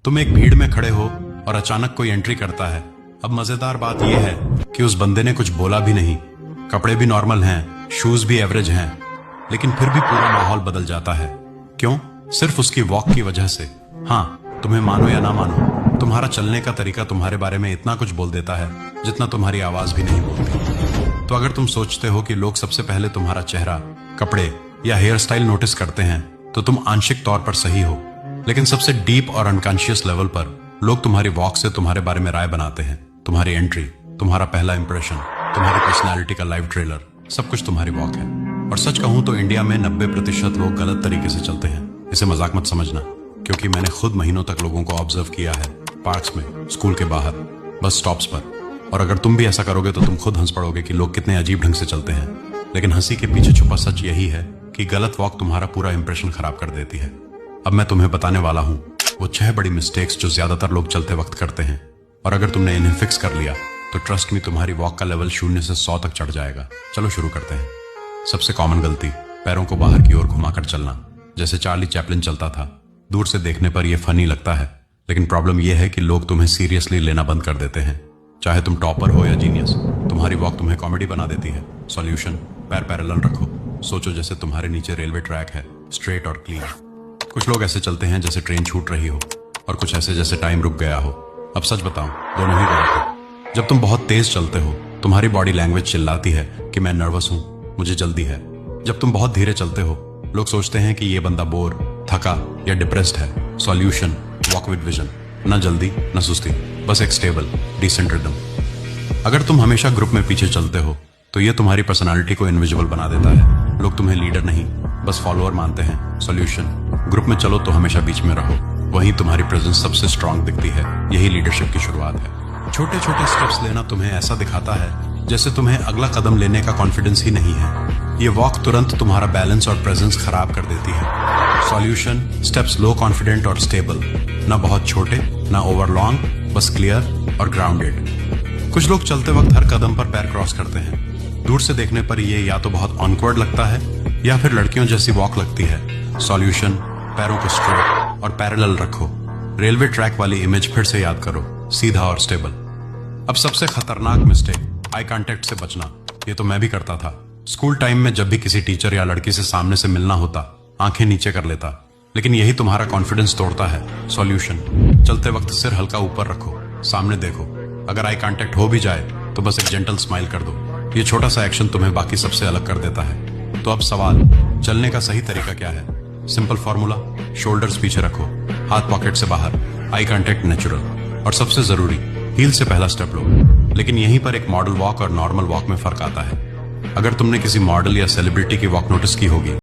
तुम एक भीड़ में खड़े हो और अचानक कोई एंट्री करता है। अब मजेदार बात यह है कि उस बंदे ने कुछ बोला भी नहीं, कपड़े भी नॉर्मल हैं, शूज भी एवरेज हैं, लेकिन फिर भी पूरा माहौल बदल जाता है। क्यों? सिर्फ उसकी वॉक की वजह से। हाँ, तुम्हें मानो या ना मानो, तुम्हारा चलने का तरीका तुम्हारे बारे में इतना कुछ बोल देता है जितना तुम्हारी आवाज भी नहीं बोलती। तो अगर तुम सोचते हो कि लोग सबसे पहले तुम्हारा चेहरा, कपड़े या हेयर स्टाइल नोटिस करते हैं, तो तुम आंशिक तौर पर सही हो। लेकिन सबसे डीप और अनकॉन्शियस लेवल पर लोग तुम्हारी वॉक से तुम्हारे बारे में राय बनाते हैं। तुम्हारी एंट्री, तुम्हारा पहला इंप्रेशन, तुम्हारी पर्सनैलिटी का लाइव ट्रेलर, सब कुछ तुम्हारी वॉक है। और सच कहूं तो इंडिया में 90% लोग गलत तरीके से चलते हैं। इसे मजाक मत समझना, क्योंकि मैंने खुद महीनों तक लोगों को ऑब्जर्व किया है, पार्क्स में, स्कूल के बाहर, बस स्टॉप्स पर। और अगर तुम भी ऐसा करोगे तो तुम खुद हंस पड़ोगे कि लोग कितने अजीब ढंग से चलते हैं। लेकिन हंसी के पीछे छुपा सच यही है कि गलत वॉक तुम्हारा पूरा इंप्रेशन खराब कर देती है। अब मैं तुम्हें बताने वाला हूं वो 6 बड़ी मिस्टेक्स जो ज्यादातर लोग चलते वक्त करते हैं, और अगर तुमने इन्हें फिक्स कर लिया तो ट्रस्ट मी, तुम्हारी वॉक का लेवल 0 से 100 तक चढ़ जाएगा। चलो शुरू करते हैं। सबसे कॉमन गलती, पैरों को बाहर की ओर घुमाकर चलना, जैसे चार्ली चैपलिन चलता था। दूर से देखने पर यह फनी लगता है, लेकिन प्रॉब्लम यह है कि लोग तुम्हें सीरियसली लेना बंद कर देते हैं। चाहे तुम टॉपर हो या जीनियस, तुम्हारी वॉक तुम्हें कॉमेडी बना देती है। सॉल्यूशन, पैर पैरेलल रखो, सोचो जैसे तुम्हारे नीचे रेलवे ट्रैक है, स्ट्रेट और क्लीन। कुछ लोग ऐसे चलते हैं जैसे ट्रेन छूट रही हो, और कुछ ऐसे जैसे टाइम रुक गया हो। अब सच बताऊं, दोनों ही गलत है। जब तुम बहुत तेज चलते हो, तुम्हारी बॉडी लैंग्वेज चिल्लाती है कि मैं नर्वस हूं, मुझे जल्दी है। जब तुम बहुत धीरे चलते हो, लोग सोचते हैं कि ये बंदा बोर, थका या डिप्रेस्ड है। सॉल्यूशन, वॉक विद विजन, ना जल्दी ना सुस्ती, बस एक स्टेबल डिसेंट रिदम। अगर तुम हमेशा ग्रुप में पीछे चलते हो तो ये तुम्हारी पर्सनालिटी को इनविजिबल बना देता है। लोग तुम्हें लीडर नहीं, बस फॉलोअर मानते हैं। सॉल्यूशन, ग्रुप में चलो तो हमेशा बीच में रहो, वहीं तुम्हारी प्रेजेंस सबसे स्ट्रांग दिखती है। यही लीडरशिप की शुरुआत है। छोटे छोटे स्टेप्स लेना तुम्हें ऐसा दिखाता है जैसे तुम्हें अगला कदम लेने का कॉन्फिडेंस ही नहीं है। ये वॉक तुरंत तुम्हारा बैलेंस और प्रेजेंस खराब कर देती है। सॉल्यूशन, स्टेप्स लो, कॉन्फिडेंट और स्टेबल, ना बहुत छोटे ना ओवर लॉन्ग, बस क्लियर और ग्राउंडेड। कुछ लोग चलते वक्त हर कदम पर पैर क्रॉस करते हैं। दूर से देखने पर ये या तो बहुत ऑनवर्ड लगता है या फिर लड़कियों जैसी वॉक लगती है। सॉल्यूशन, पैरों को स्ट्रेट और पैरेलल रखो। रेलवे ट्रैक वाली इमेज फिर से याद करो, सीधा और स्टेबल। अब सबसे खतरनाक मिस्टेक, आई कांटेक्ट से बचना। ये तो मैं भी करता था। स्कूल टाइम में जब भी किसी टीचर या लड़की से सामने से मिलना होता, आंखें नीचे कर लेता, लेकिन यही तुम्हारा कॉन्फिडेंस तोड़ता है। सॉल्यूशन, चलते वक्त सिर हल्का ऊपर रखो, सामने देखो। अगर आई कांटेक्ट हो भी जाए तो बस एक जेंटल स्माइल कर दो। ये छोटा सा एक्शन तुम्हें बाकी सबसे अलग कर देता है। तो अब सवाल, चलने का सही तरीका क्या है? सिंपल फॉर्मूला, शोल्डर्स पीछे रखो, हाथ पॉकेट से बाहर, आई कांटेक्ट नेचुरल, और सबसे जरूरी, हील से पहला स्टेप लो। लेकिन यहीं पर एक मॉडल वॉक और नॉर्मल वॉक में फर्क आता है। अगर तुमने किसी मॉडल या सेलिब्रिटी की वॉक नोटिस की होगी